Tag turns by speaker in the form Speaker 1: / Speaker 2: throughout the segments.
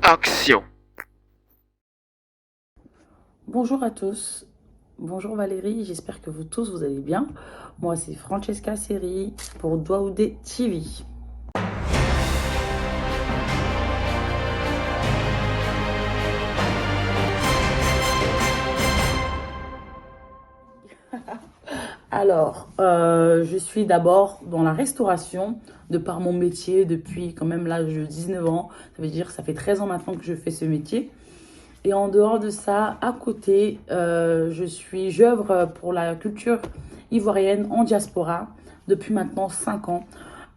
Speaker 1: Action.
Speaker 2: Bonjour à tous, bonjour Valérie, j'espère que vous tous vous allez bien. Moi c'est Francesca Seri pour Douaoudé TV. Alors, je suis d'abord dans la restauration de par mon métier depuis quand même l'âge de 19 ans. Ça veut dire que ça fait 13 ans maintenant que je fais ce métier. Et en dehors de ça, à côté, j'œuvre pour la culture ivoirienne en diaspora depuis maintenant 5 ans.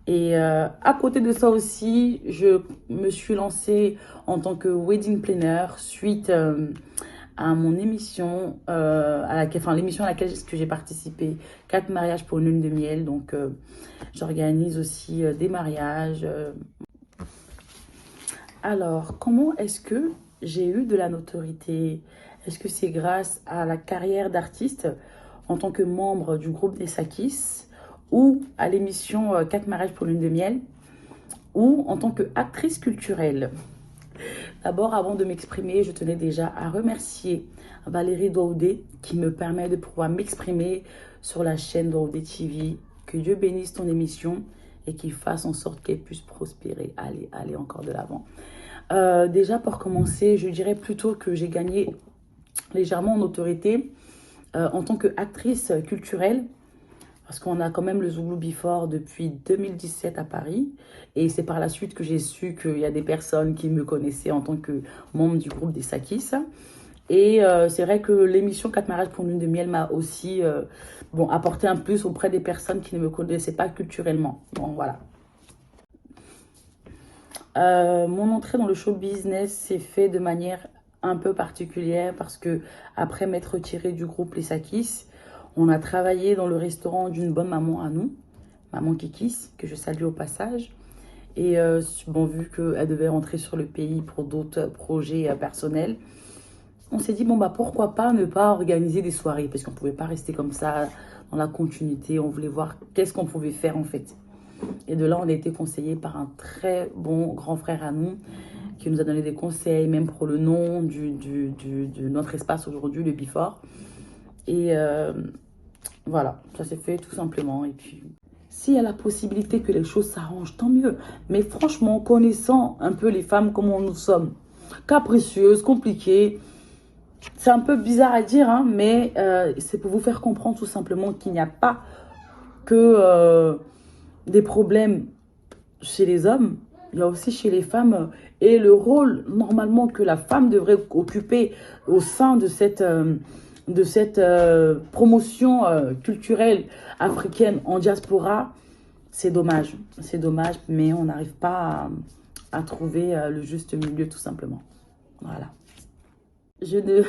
Speaker 2: Et à côté de ça aussi, je me suis lancée en tant que wedding planner suite à mon émission, enfin l'émission à laquelle que j'ai participé, 4 mariages pour une lune de miel. Donc j'organise aussi des mariages. Alors, comment est-ce que j'ai eu de la notoriété? Est-ce que c'est grâce à la carrière d'artiste en tant que membre du groupe des Sakis ou à l'émission 4 mariages pour lune de miel ou en tant qu'actrice culturelle? D'abord, avant de m'exprimer, je tenais déjà à remercier Valérie Douaoudé qui me permet de pouvoir m'exprimer sur la chaîne Douaoudé TV. Que Dieu bénisse ton émission et qu'il fasse en sorte qu'elle puisse prospérer. Allez encore de l'avant. Déjà, pour commencer, je dirais plutôt que j'ai gagné légèrement en autorité en tant qu'actrice culturelle. Parce qu'on a quand même le Zouglou Before depuis 2017 à Paris. Et c'est par la suite que j'ai su qu'il y a des personnes qui me connaissaient en tant que membre du groupe des Sakis. Et c'est vrai que l'émission 4 mariages pour une lune de miel m'a aussi apporté un plus auprès des personnes qui ne me connaissaient pas culturellement. Bon, voilà. Mon entrée dans le show business s'est fait de manière un peu particulière parce que après m'être retirée du groupe Les Sakis, on a travaillé dans le restaurant d'une bonne maman à nous, maman Kikis, que je salue au passage. Et vu qu'elle devait rentrer sur le pays pour d'autres projets personnels, on s'est dit, pourquoi pas ne pas organiser des soirées, parce qu'on ne pouvait pas rester comme ça dans la continuité. On voulait voir qu'est-ce qu'on pouvait faire en fait. Et de là, on a été conseillé par un très bon grand frère à nous, qui nous a donné des conseils, même pour le nom de notre espace aujourd'hui, le Bifort. Et voilà, ça s'est fait tout simplement. Et puis, s'il y a la possibilité que les choses s'arrangent, tant mieux. Mais franchement, connaissant un peu les femmes comme nous sommes, capricieuses, compliquées, c'est un peu bizarre à dire, hein, mais c'est pour vous faire comprendre tout simplement qu'il n'y a pas que des problèmes chez les hommes, il y a aussi chez les femmes. Et le rôle normalement que la femme devrait occuper au sein de cette promotion culturelle africaine en diaspora, c'est dommage. C'est dommage, mais on n'arrive pas à trouver le juste milieu tout simplement. Voilà. Je ne,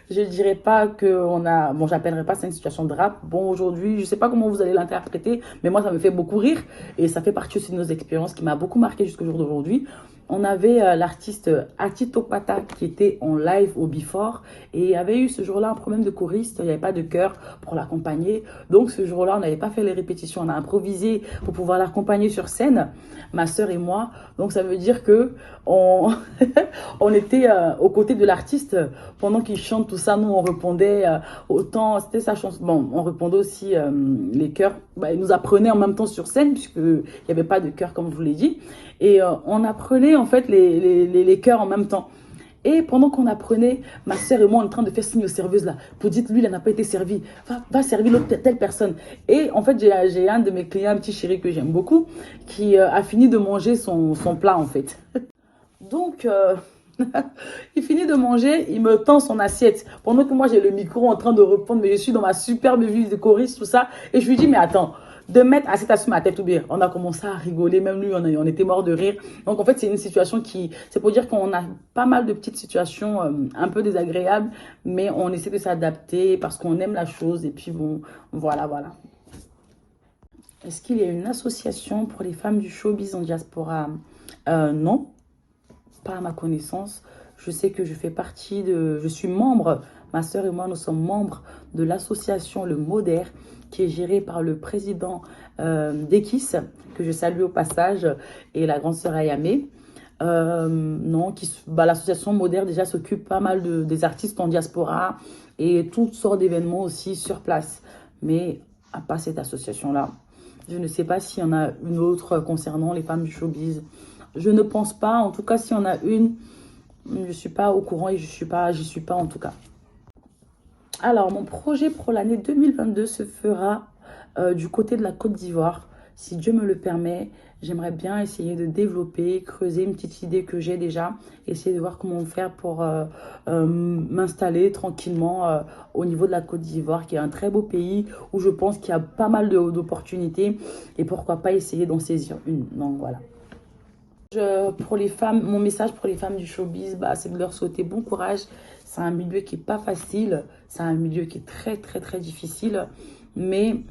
Speaker 2: je dirais pas que on a... Bon, j'appellerais pas ça une situation de rap. Bon, aujourd'hui, je sais pas comment vous allez l'interpréter, mais moi, ça me fait beaucoup rire. Et ça fait partie aussi de nos expériences qui m'a beaucoup marqué jusqu'au jour d'aujourd'hui. On avait l'artiste Ati Topata qui était en live au Before et il y avait eu ce jour-là un problème de choriste. Il n'y avait pas de chœur pour l'accompagner. Donc ce jour-là, on n'avait pas fait les répétitions. On a improvisé pour pouvoir l'accompagner sur scène, ma sœur et moi. Donc ça veut dire que on, on était aux côtés de l'artiste pendant qu'il chante tout ça. Nous, on répondait autant, c'était sa chanson. Bon, on répondait aussi les chœurs. Il nous apprenait en même temps sur scène puisqu'il n'y avait pas de chœur comme je vous l'ai dit. Et on apprenait en fait les chœurs en même temps. Et pendant qu'on apprenait, ma soeur et moi, on est en train de faire signe aux serveuses là. Pour dire, lui, il n'a pas été servi. Va servir l'autre, telle personne. Et en fait, j'ai un de mes clients, un petit chéri que j'aime beaucoup, qui a fini de manger son plat en fait. Donc, il finit de manger, il me tend son assiette. Pendant que moi, j'ai le micro en train de répondre, mais je suis dans ma superbe vie de choriste, tout ça. Et je lui dis, mais attends, de mettre assiette sur ma tête ou bien. On a commencé à rigoler, même lui, on était mort de rire. Donc, en fait, c'est une situation c'est pour dire qu'on a pas mal de petites situations un peu désagréables, mais on essaie de s'adapter parce qu'on aime la chose. Et puis, bon, voilà. Est-ce qu'il y a une association pour les femmes du showbiz en diaspora? Non, pas à ma connaissance. Je sais que je suis membre, ma soeur et moi, nous sommes membres de l'association Le Moder, qui est gérée par le président d'Ekis, que je salue au passage, et la grande sœur Ayame. Non, l'association Moderne déjà s'occupe pas mal des artistes en diaspora et toutes sortes d'événements aussi sur place. Mais à part cette association-là, je ne sais pas s'il y en a une autre concernant les femmes du showbiz. Je ne pense pas. En tout cas, s'il y en a une, je ne suis pas au courant et j'y suis pas en tout cas. Alors, mon projet pour l'année 2022 se fera du côté de la Côte d'Ivoire. Si Dieu me le permet, j'aimerais bien essayer de développer, creuser une petite idée que j'ai déjà, essayer de voir comment faire pour m'installer tranquillement au niveau de la Côte d'Ivoire, qui est un très beau pays où je pense qu'il y a pas mal d'opportunités et pourquoi pas essayer d'en saisir une. Donc voilà. Pour les femmes, mon message pour les femmes du showbiz, bah, c'est de leur souhaiter bon courage. C'est un milieu qui n'est pas facile, c'est un milieu qui est très très très difficile, mais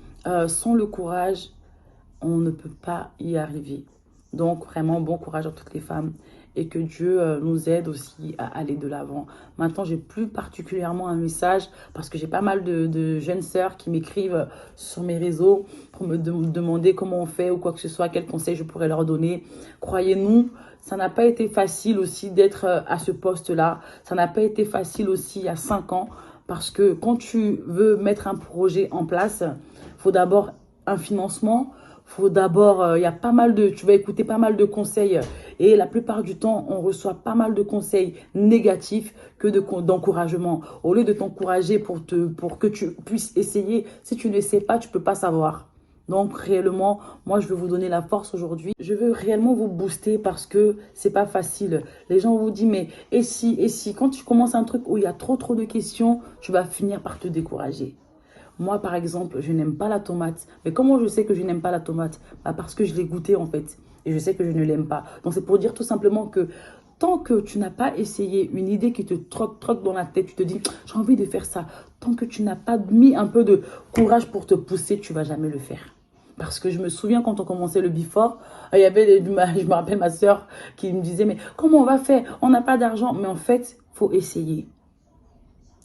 Speaker 2: sans le courage, on ne peut pas y arriver. Donc vraiment bon courage à toutes les femmes et que Dieu nous aide aussi à aller de l'avant. Maintenant, j'ai plus particulièrement un message parce que j'ai pas mal de jeunes sœurs qui m'écrivent sur mes réseaux pour me demander comment on fait ou quoi que ce soit, quels conseils je pourrais leur donner. Croyez-nous, ça n'a pas été facile aussi d'être à ce poste-là. Ça n'a pas été facile aussi il y a 5 ans parce que quand tu veux mettre un projet en place, il faut d'abord un financement. Faut d'abord, il y a pas mal tu vas écouter pas mal de conseils et la plupart du temps, on reçoit pas mal de conseils négatifs que d'encouragement. Au lieu de t'encourager pour que tu puisses essayer, si tu ne sais pas, tu peux pas savoir. Donc réellement, moi je veux vous donner la force aujourd'hui. Je veux réellement vous booster parce que c'est pas facile. Les gens vous disent mais et si quand tu commences un truc où il y a trop de questions, tu vas finir par te décourager. Moi, par exemple, je n'aime pas la tomate. Mais comment je sais que je n'aime pas la tomate? Bah parce que je l'ai goûtée, en fait. Et je sais que je ne l'aime pas. Donc, c'est pour dire tout simplement que tant que tu n'as pas essayé une idée qui te trotte dans la tête, tu te dis, j'ai envie de faire ça. Tant que tu n'as pas mis un peu de courage pour te pousser, tu ne vas jamais le faire. Parce que je me souviens quand on commençait le before, il y avait, je me rappelle ma soeur qui me disait, mais comment on va faire? On n'a pas d'argent. Mais en fait, il faut essayer.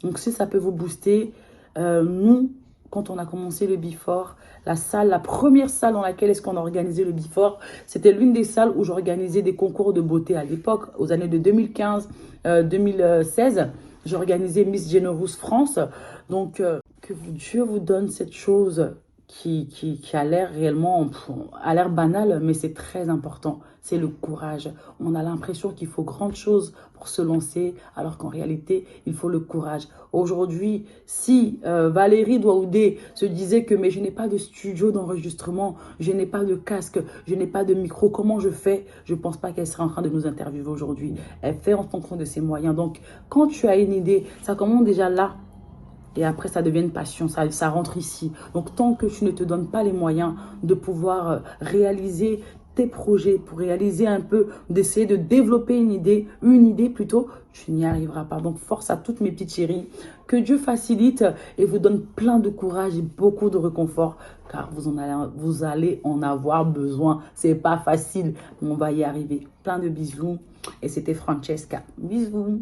Speaker 2: Donc, si ça peut vous booster, nous, quand on a commencé le Before, la première salle dans laquelle est-ce qu'on a organisé le Before, c'était l'une des salles où j'organisais des concours de beauté à l'époque, aux années de 2015, 2016. J'organisais Miss Generous France. Donc, que Dieu vous donne cette chose qui a l'air réellement, a l'air banal, mais c'est très important. C'est le courage. On a l'impression qu'il faut grande chose pour se lancer, alors qu'en réalité, il faut le courage. Aujourd'hui, si Valérie Douaoudé se disait que mais je n'ai pas de studio d'enregistrement, je n'ai pas de casque, je n'ai pas de micro, comment je fais? Je ne pense pas qu'elle serait en train de nous interviewer aujourd'hui. Elle fait en fonction de ses moyens. Donc, quand tu as une idée, ça commence déjà là. Et après, ça devient une passion, ça rentre ici. Donc, tant que tu ne te donnes pas les moyens de pouvoir réaliser tes projets, pour réaliser un peu, d'essayer de développer une idée plutôt, tu n'y arriveras pas. Donc, force à toutes mes petites chéries. Que Dieu facilite et vous donne plein de courage et beaucoup de réconfort, car vous allez en avoir besoin. C'est pas facile, mais on va y arriver. Plein de bisous. Et c'était Francesca. Bisous.